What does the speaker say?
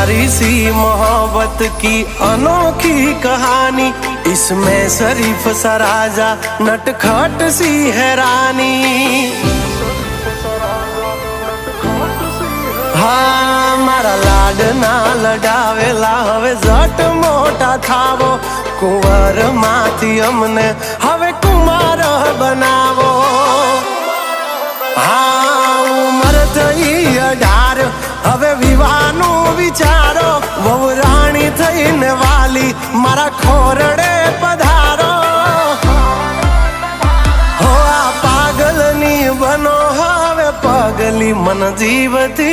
प्यारी सी मोहब्बत की अनोखी कहानी, इसमें शरीफ सा राजा नटखट सी है रानी। हाँ मारा लाडना लडावेला हवे जट मोटा थावो, कुंवर माथी अमने हवे कुमार बनावो। हाँ उमर थई 18 हवे विवाहनु विचारो, वहु राणी थईने वाली मारा खोरडे पधारो। हो आ पागलनी बनो हवे पगली मन जीवती